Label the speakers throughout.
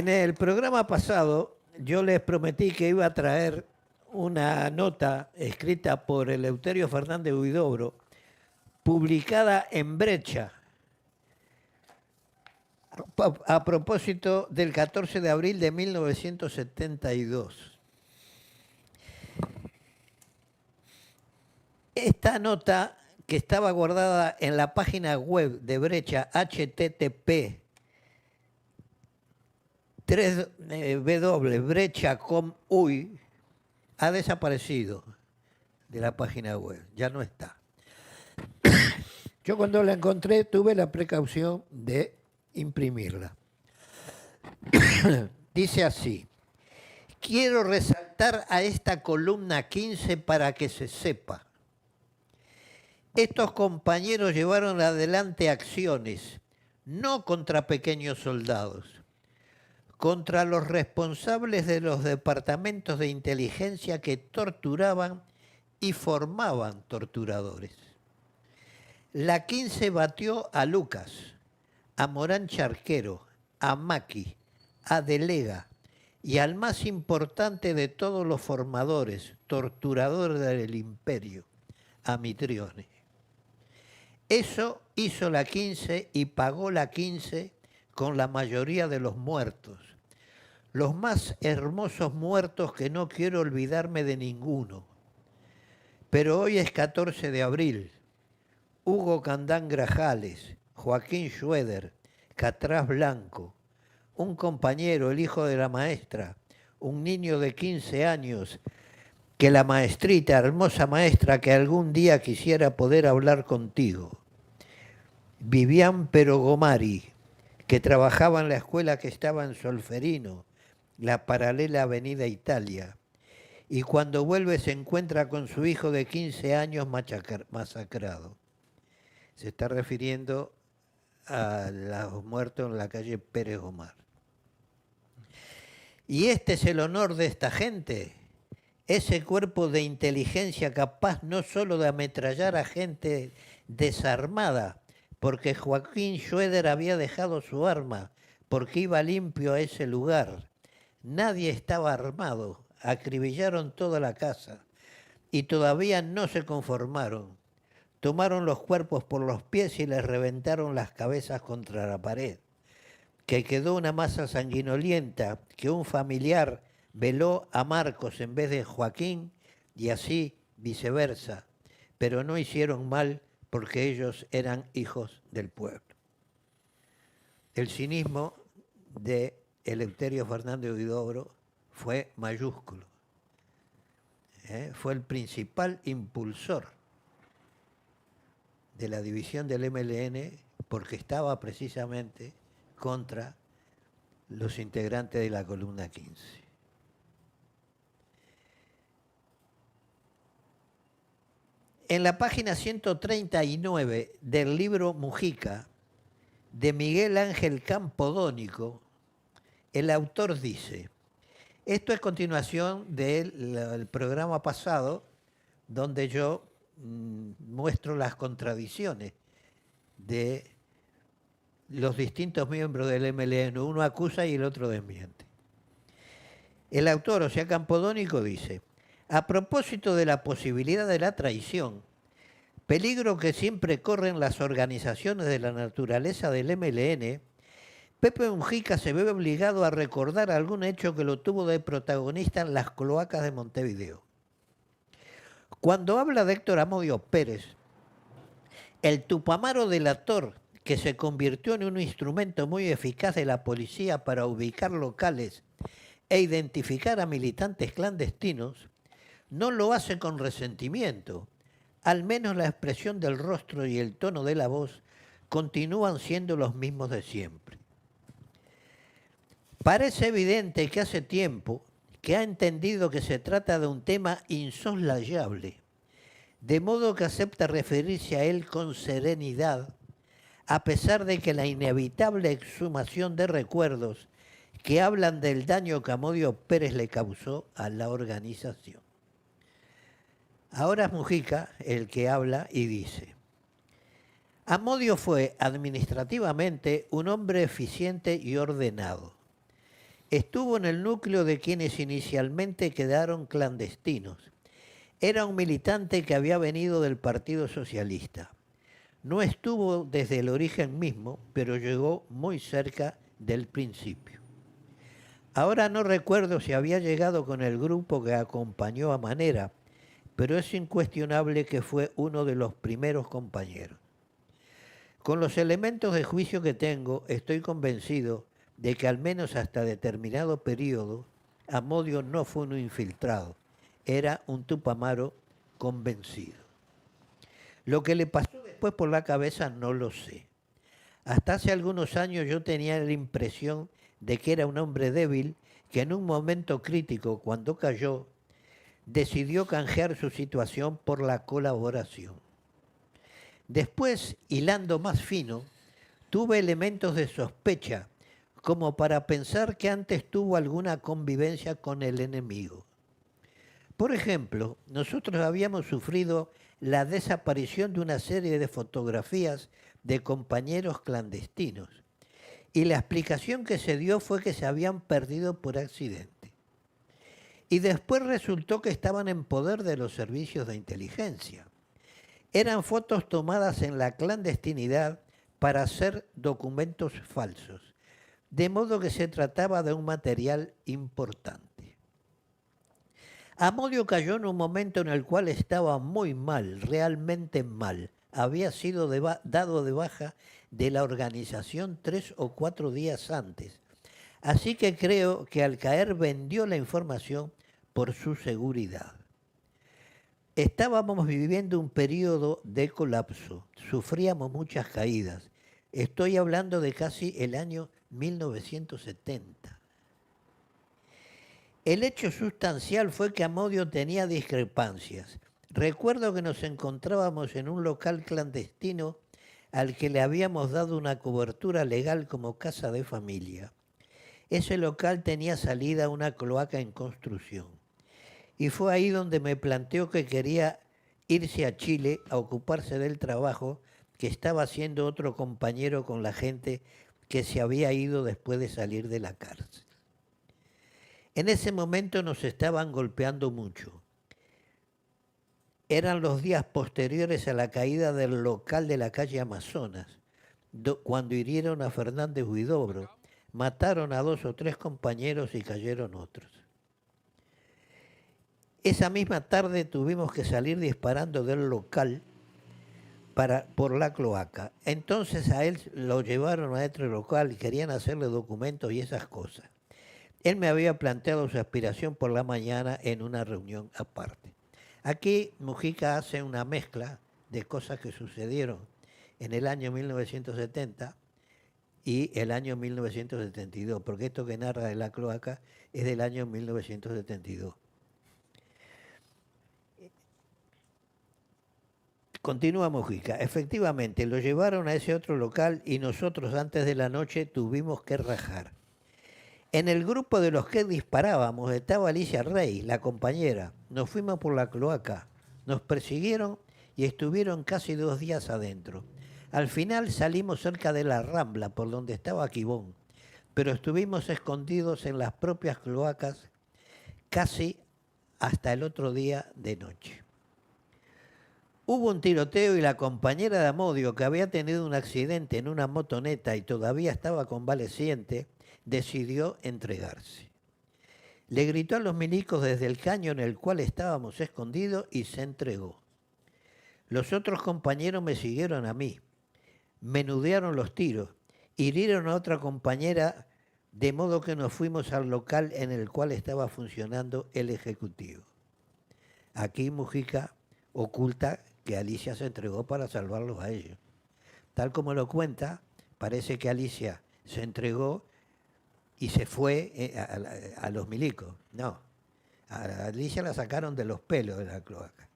Speaker 1: En el programa pasado yo les prometí que iba a traer una nota escrita por Eleuterio Fernández Huidobro, publicada en Brecha, a propósito del 14 de abril de 1972. Esta nota, que estaba guardada en la página web de Brecha, http www.brecha.com.uy, ha desaparecido de la página web, ya no está. Yo cuando la encontré tuve la precaución de imprimirla. Dice así: quiero resaltar a esta columna 15 para que se sepa. Estos compañeros llevaron adelante acciones, no contra pequeños soldados, contra los responsables de los departamentos de inteligencia que torturaban y formaban torturadores. La 15 batió a Lucas, a Morán Charquero, a Maki, a Delega y al más importante de todos los formadores, torturador del imperio, a Mitrione. Eso hizo la 15 y pagó la 15 con la mayoría de los muertos. Los más hermosos muertos que no quiero olvidarme de ninguno. Pero hoy es 14 de abril. Hugo Candán Grajales, Joaquín Schroeder, Catraz Blanco, un compañero, el hijo de la maestra, un niño de 15 años, que la maestrita, hermosa maestra, que algún día quisiera poder hablar contigo. Vivian Perogomari, que trabajaba en la escuela que estaba en Solferino, la paralela Avenida Italia, y cuando vuelve se encuentra con su hijo de 15 años masacrado. Se está refiriendo a los muertos en la calle Pérez Gomar. Y este es el honor de esta gente, ese cuerpo de inteligencia capaz no solo de ametrallar a gente desarmada, porque Joaquín Schroeder había dejado su arma, porque iba limpio a ese lugar. Nadie estaba armado, acribillaron toda la casa y todavía no se conformaron. Tomaron los cuerpos por los pies y les reventaron las cabezas contra la pared, que quedó una masa sanguinolienta, que un familiar veló a Marcos en vez de Joaquín y así viceversa, pero no hicieron mal porque ellos eran hijos del pueblo. El cinismo de Eleuterio Fernández Huidobro fue mayúsculo. Fue el principal impulsor de la división del MLN porque estaba precisamente contra los integrantes de la columna 15. En la página 139 del libro Mujica, de Miguel Ángel Campodónico, el autor dice, esto es continuación del programa pasado, donde yo muestro las contradicciones de los distintos miembros del MLN. Uno acusa y el otro desmiente. El autor, o sea, Campodónico, dice, a propósito de la posibilidad de la traición, peligro que siempre corren las organizaciones de la naturaleza del MLN, Pepe Mujica se ve obligado a recordar algún hecho que lo tuvo de protagonista en las cloacas de Montevideo. Cuando habla de Héctor Amodio Pérez, el Tupamaro delator, que se convirtió en un instrumento muy eficaz de la policía para ubicar locales e identificar a militantes clandestinos, no lo hace con resentimiento. Al menos la expresión del rostro y el tono de la voz continúan siendo los mismos de siempre. Parece evidente que hace tiempo que ha entendido que se trata de un tema insoslayable, de modo que acepta referirse a él con serenidad, a pesar de que la inevitable exhumación de recuerdos que hablan del daño que Amodio Pérez le causó a la organización. Ahora es Mujica el que habla y dice, Amodio fue administrativamente un hombre eficiente y ordenado. Estuvo en el núcleo de quienes inicialmente quedaron clandestinos. Era un militante que había venido del Partido Socialista. No estuvo desde el origen mismo, pero llegó muy cerca del principio. Ahora no recuerdo si había llegado con el grupo que acompañó a Manera, pero es incuestionable que fue uno de los primeros compañeros. Con los elementos de juicio que tengo, estoy convencido de que al menos hasta determinado periodo, Amodio no fue un infiltrado, era un Tupamaro convencido. Lo que le pasó después por la cabeza no lo sé. Hasta hace algunos años yo tenía la impresión de que era un hombre débil que en un momento crítico, cuando cayó, decidió canjear su situación por la colaboración. Después, hilando más fino, tuve elementos de sospecha, como para pensar que antes tuvo alguna convivencia con el enemigo. Por ejemplo, nosotros habíamos sufrido la desaparición de una serie de fotografías de compañeros clandestinos, y la explicación que se dio fue que se habían perdido por accidente. Y después resultó que estaban en poder de los servicios de inteligencia. Eran fotos tomadas en la clandestinidad para hacer documentos falsos, de modo que se trataba de un material importante. Amodio cayó en un momento en el cual estaba muy mal, realmente mal. Había sido dado de baja de la organización 3 o 4 días antes. Así que creo que al caer vendió la información por su seguridad. Estábamos viviendo un periodo de colapso, sufríamos muchas caídas. Estoy hablando de casi el año 1970. El hecho sustancial fue que Amodio tenía discrepancias. Recuerdo que nos encontrábamos en un local clandestino al que le habíamos dado una cobertura legal como casa de familia. Ese local tenía salida a una cloaca en construcción. Y fue ahí donde me planteó que quería irse a Chile a ocuparse del trabajo que estaba haciendo otro compañero con la gente que se había ido después de salir de la cárcel. En ese momento nos estaban golpeando mucho. Eran los días posteriores a la caída del local de la calle Amazonas, cuando hirieron a Fernández Huidobro, mataron a 2 o 3 compañeros y cayeron otros. Esa misma tarde tuvimos que salir disparando del local por la cloaca. Entonces a él lo llevaron a otro local y querían hacerle documentos y esas cosas. Él me había planteado su aspiración por la mañana en una reunión aparte. Aquí Mujica hace una mezcla de cosas que sucedieron en el año 1970 y el año 1972, porque esto que narra de la cloaca es del año 1972. Continúa Mujica. Efectivamente, lo llevaron a ese otro local y nosotros antes de la noche tuvimos que rajar. En el grupo de los que disparábamos estaba Alicia Rey, la compañera. Nos fuimos por la cloaca, nos persiguieron y estuvieron casi 2 días adentro. Al final salimos cerca de la Rambla, por donde estaba Quibón, pero estuvimos escondidos en las propias cloacas casi hasta el otro día de noche. Hubo un tiroteo y la compañera de Amodio, que había tenido un accidente en una motoneta y todavía estaba convaleciente, decidió entregarse. Le gritó a los milicos desde el caño en el cual estábamos escondidos y se entregó. Los otros compañeros me siguieron a mí, menudearon los tiros, hirieron a otra compañera, de modo que nos fuimos al local en el cual estaba funcionando el ejecutivo. Aquí Mujica oculta que Alicia se entregó para salvarlos a ellos. Tal como lo cuenta, parece que Alicia se entregó y se fue a los milicos. No, a Alicia la sacaron de los pelos de la cloaca,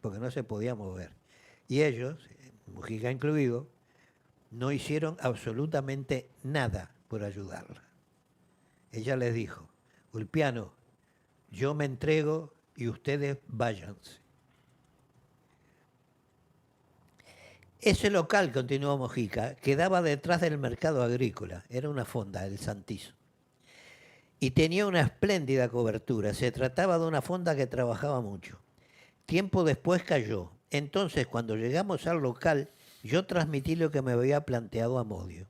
Speaker 1: porque no se podía mover. Y ellos, Mujica incluido, no hicieron absolutamente nada por ayudarla. Ella les dijo: Ulpiano, yo me entrego y ustedes váyanse. Ese local, continuó Mujica, quedaba detrás del mercado agrícola, era una fonda, el Santizo. y tenía una espléndida cobertura. Se trataba de una fonda que trabajaba mucho. Tiempo después cayó. Entonces, cuando llegamos al local, yo transmití lo que me había planteado Amodio.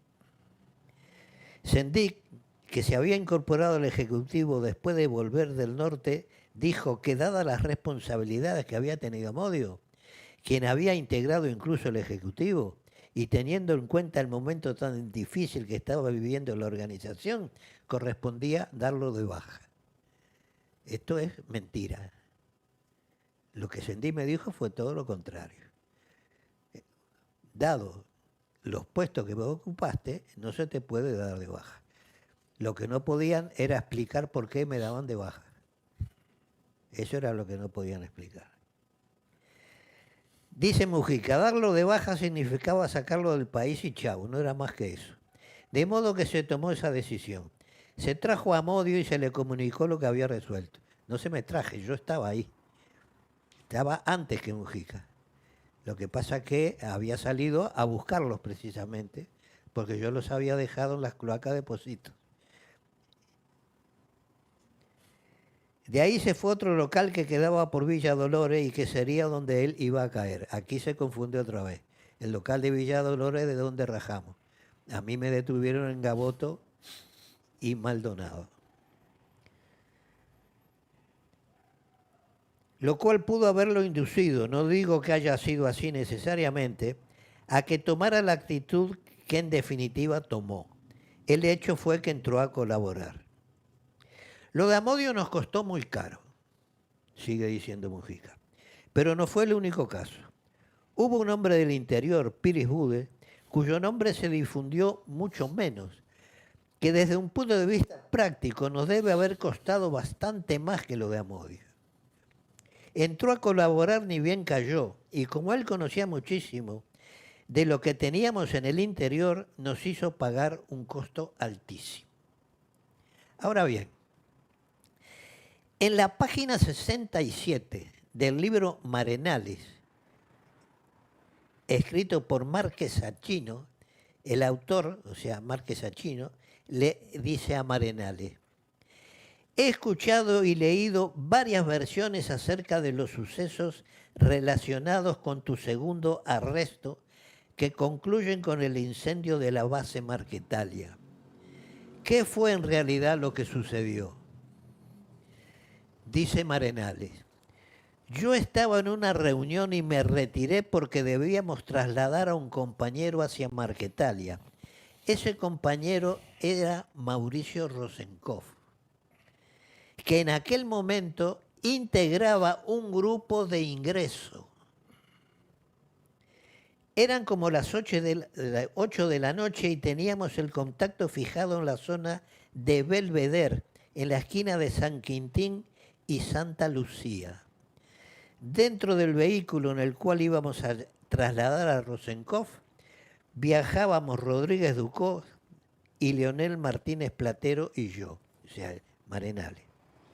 Speaker 1: Sendik, que se había incorporado al Ejecutivo después de volver del norte, dijo que dadas las responsabilidades que había tenido Amodio, quien había integrado incluso el Ejecutivo, y teniendo en cuenta el momento tan difícil que estaba viviendo la organización, correspondía darlo de baja. Esto es mentira. Lo que Sendik me dijo fue todo lo contrario. Dado los puestos que vos ocupaste, no se te puede dar de baja. Lo que no podían era explicar por qué me daban de baja. Eso era lo que no podían explicar. Dice Mujica, darlo de baja significaba sacarlo del país y chau, no era más que eso. De modo que se tomó esa decisión. Se trajo a Amodio y se le comunicó lo que había resuelto. No se me traje, yo estaba ahí. Estaba antes que Mujica. Lo que pasa es que había salido a buscarlos precisamente, porque yo los había dejado en las cloacas de Positos. De ahí se fue a otro local que quedaba por Villa Dolores y que sería donde él iba a caer. Aquí se confunde otra vez. El local de Villa Dolores de donde rajamos. A mí me detuvieron en Gaboto y Maldonado. Lo cual pudo haberlo inducido, no digo que haya sido así necesariamente, a que tomara la actitud que en definitiva tomó. El hecho fue que entró a colaborar. Lo de Amodio nos costó muy caro, sigue diciendo Mujica, pero no fue el único caso. Hubo un hombre del interior, Piris Bude, cuyo nombre se difundió mucho menos, que desde un punto de vista práctico nos debe haber costado bastante más que lo de Amodio. Entró a colaborar ni bien cayó, y como él conocía muchísimo de lo que teníamos en el interior, nos hizo pagar un costo altísimo. Ahora bien, en la página 67 del libro Marenales, escrito por Márquez Sachino, el autor, o sea, Márquez Sachino, le dice a Marenales: he escuchado y leído varias versiones acerca de los sucesos relacionados con tu segundo arresto que concluyen con el incendio de la base Marquetalia. ¿Qué fue en realidad lo que sucedió? Dice Marenales: yo estaba en una reunión y me retiré porque debíamos trasladar a un compañero hacia Marquetalia. Ese compañero era Mauricio Rosenkopf, que en aquel momento integraba un grupo de ingreso. Eran como las 8 de la noche y teníamos el contacto fijado en la zona de Belvedere, en la esquina de San Quintín y Santa Lucía. Dentro del vehículo en el cual íbamos a trasladar a Rosenkopf, viajábamos Rodríguez Ducó y Leonel Martínez Platero y yo, o sea, Marenales.